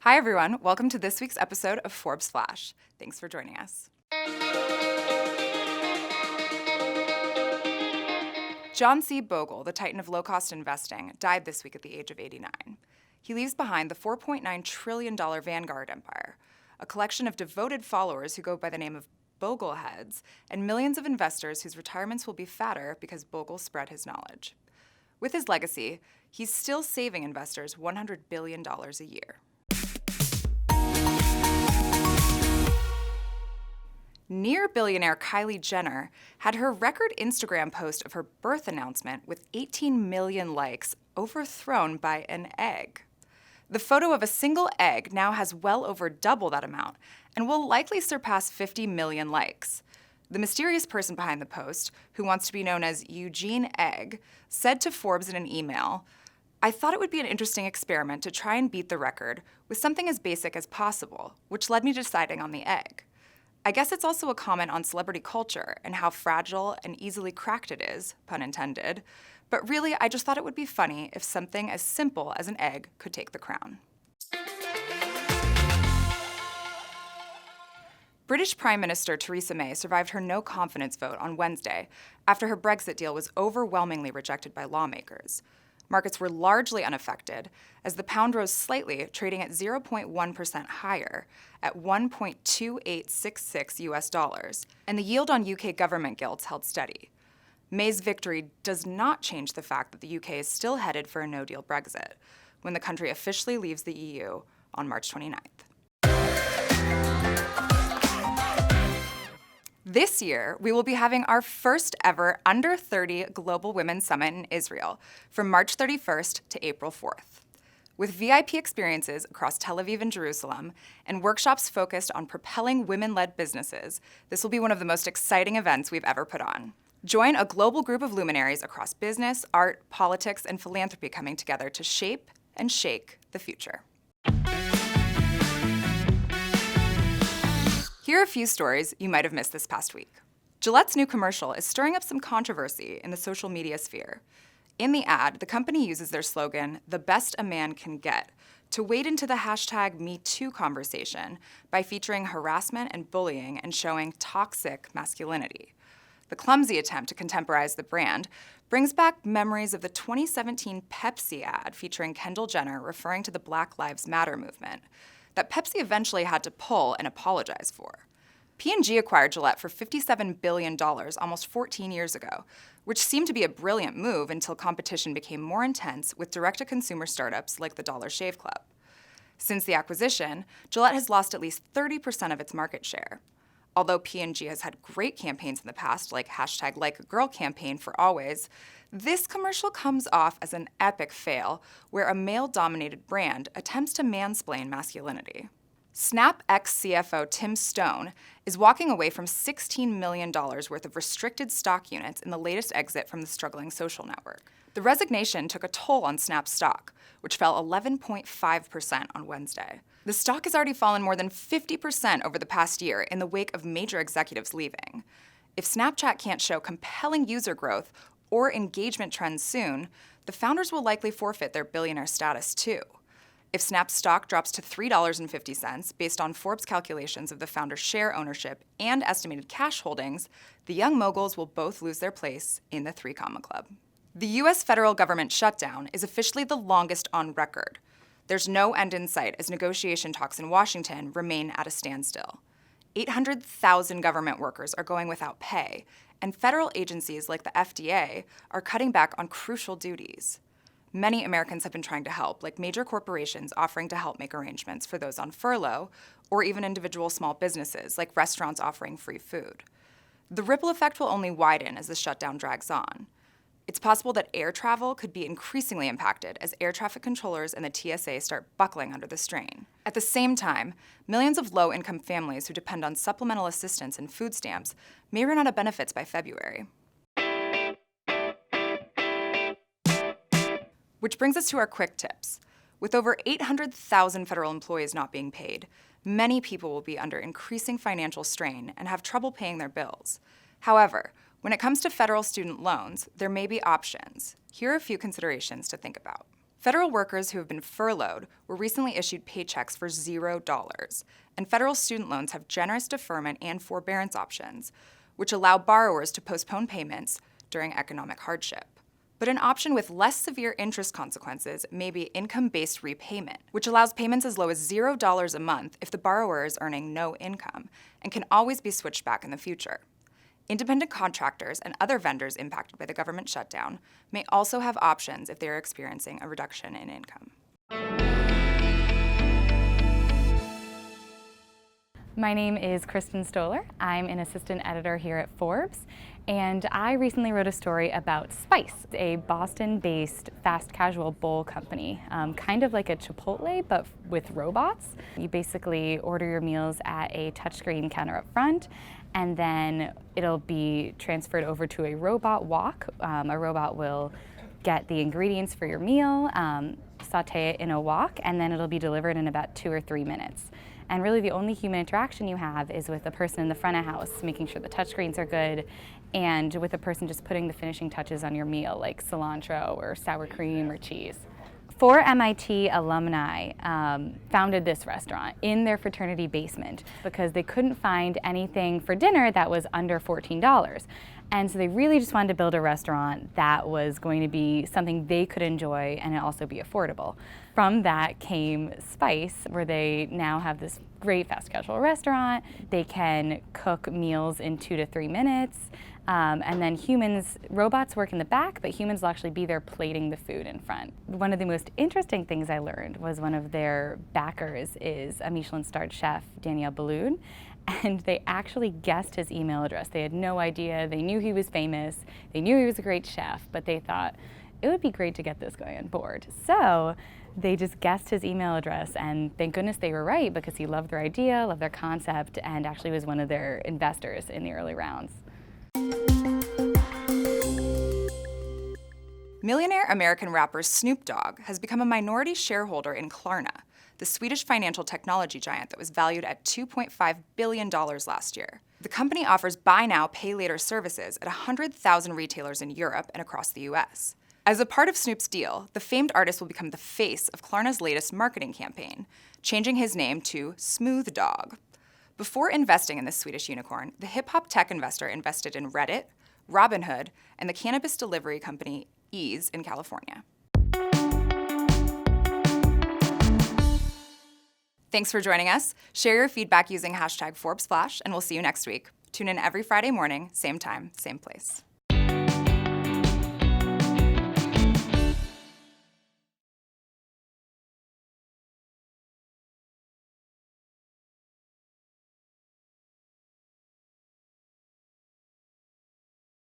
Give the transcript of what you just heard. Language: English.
Hi, everyone. Welcome to this week's episode of Forbes Flash. Thanks for joining us. John C. Bogle, the titan of low-cost investing, died this week at the age of 89. He leaves behind the $4.9 trillion Vanguard empire, a collection of devoted followers who go by the name of Bogleheads, and millions of investors whose retirements will be fatter because Bogle spread his knowledge. With his legacy, he's still saving investors $100 billion a year. Near billionaire Kylie Jenner had her record Instagram post of her birth announcement with 18 million likes overthrown by an egg. The photo of a single egg now has well over double that amount and will likely surpass 50 million likes. The mysterious person behind the post, who wants to be known as Eugene Egg, said to Forbes in an email, "I thought it would be an interesting experiment to try and beat the record with something as basic as possible, which led me to deciding on the egg. I guess it's also a comment on celebrity culture and how fragile and easily cracked it is, pun intended, but really I just thought it would be funny if something as simple as an egg could take the crown." British Prime Minister Theresa May survived her no-confidence vote on Wednesday after her Brexit deal was overwhelmingly rejected by lawmakers. Markets were largely unaffected, as the pound rose slightly, trading at 0.1% higher at 1.2866 US dollars, and the yield on UK government gilts held steady. May's victory does not change the fact that the UK is still headed for a no-deal Brexit, when the country officially leaves the EU on March 29th. This year, we will be having our first ever Under 30 Global Women's Summit in Israel from March 31st to April 4th. With VIP experiences across Tel Aviv and Jerusalem and workshops focused on propelling women-led businesses, this will be one of the most exciting events we've ever put on. Join a global group of luminaries across business, art, politics, and philanthropy coming together to shape and shake the future. Here are a few stories you might have missed this past week. Gillette's new commercial is stirring up some controversy in the social media sphere. In the ad, the company uses their slogan, "The best a man can get," to wade into the hashtag #MeToo conversation by featuring harassment and bullying and showing toxic masculinity. The clumsy attempt to contemporize the brand brings back memories of the 2017 Pepsi ad featuring Kendall Jenner referring to the Black Lives Matter movement that Pepsi eventually had to pull and apologize for. P&G acquired Gillette for $57 billion almost 14 years ago, which seemed to be a brilliant move until competition became more intense with direct-to-consumer startups like the Dollar Shave Club. Since the acquisition, Gillette has lost at least 30% of its market share. Although P&G has had great campaigns in the past, like #LikeAGirl campaign for always, this commercial comes off as an epic fail where a male-dominated brand attempts to mansplain masculinity. Snap ex-CFO Tim Stone is walking away from $16 million worth of restricted stock units in the latest exit from the struggling social network. The resignation took a toll on Snap's stock, which fell 11.5% on Wednesday. The stock has already fallen more than 50% over the past year in the wake of major executives leaving. If Snapchat can't show compelling user growth or engagement trends soon, the founders will likely forfeit their billionaire status too. If Snap's stock drops to $3.50 based on Forbes calculations of the founder's share ownership and estimated cash holdings, the young moguls will both lose their place in the 3 Comma Club. The U.S. federal government shutdown is officially the longest on record. There's no end in sight as negotiation talks in Washington remain at a standstill. 800,000 government workers are going without pay, and federal agencies like the FDA are cutting back on crucial duties. Many Americans have been trying to help, like major corporations offering to help make arrangements for those on furlough, or even individual small businesses, like restaurants offering free food. The ripple effect will only widen as the shutdown drags on. It's possible that air travel could be increasingly impacted as air traffic controllers and the TSA start buckling under the strain. At the same time, millions of low-income families who depend on supplemental assistance and food stamps may run out of benefits by February. Which brings us to our quick tips. With over 800,000 federal employees not being paid, many people will be under increasing financial strain and have trouble paying their bills. However, when it comes to federal student loans, there may be options. Here are a few considerations to think about. Federal workers who have been furloughed were recently issued paychecks for $0, and federal student loans have generous deferment and forbearance options, which allow borrowers to postpone payments during economic hardship. But an option with less severe interest consequences may be income-based repayment, which allows payments as low as $0 a month if the borrower is earning no income and can always be switched back in the future. Independent contractors and other vendors impacted by the government shutdown may also have options if they are experiencing a reduction in income. My name is Kristen Stoller. I'm an assistant editor here at Forbes, and I recently wrote a story about Spice, a Boston-based fast casual bowl company, kind of like a Chipotle, but with robots. You basically order your meals at a touchscreen counter up front, and then it'll be transferred over to a robot wok. A robot will get the ingredients for your meal, saute it in a wok, and then it'll be delivered in about 2 or 3 minutes. And really the only human interaction you have is with the person in the front of house, making sure the touchscreens are good, and with the person just putting the finishing touches on your meal, like cilantro or sour cream or cheese. 4 MIT alumni founded this restaurant in their fraternity basement because they couldn't find anything for dinner that was under $14. And so they really just wanted to build a restaurant that was going to be something they could enjoy and also be affordable. From that came Spice, where they now have this great fast casual restaurant. They can cook meals in 2 to 3 minutes. And then robots work in the back, but humans will actually be there plating the food in front. One of the most interesting things I learned was one of their backers is a Michelin-starred chef, Daniel Boulud, and they actually guessed his email address. They had no idea. They knew he was famous. They knew he was a great chef, but they thought it would be great to get this guy on board. So they just guessed his email address, and thank goodness they were right because he loved their idea, loved their concept, and actually was one of their investors in the early rounds. Millionaire American rapper Snoop Dogg has become a minority shareholder in Klarna, the Swedish financial technology giant that was valued at $2.5 billion last year. The company offers buy now, pay later services at 100,000 retailers in Europe and across the US. As a part of Snoop's deal, the famed artist will become the face of Klarna's latest marketing campaign, changing his name to Snoop Dogg. Before investing in the Swedish unicorn, the hip-hop tech investor invested in Reddit, Robinhood, and the cannabis delivery company Ease in California. Thanks for joining us. Share your feedback using #Forbes Flash, and we'll see you next week. Tune in every Friday morning, same time, same place.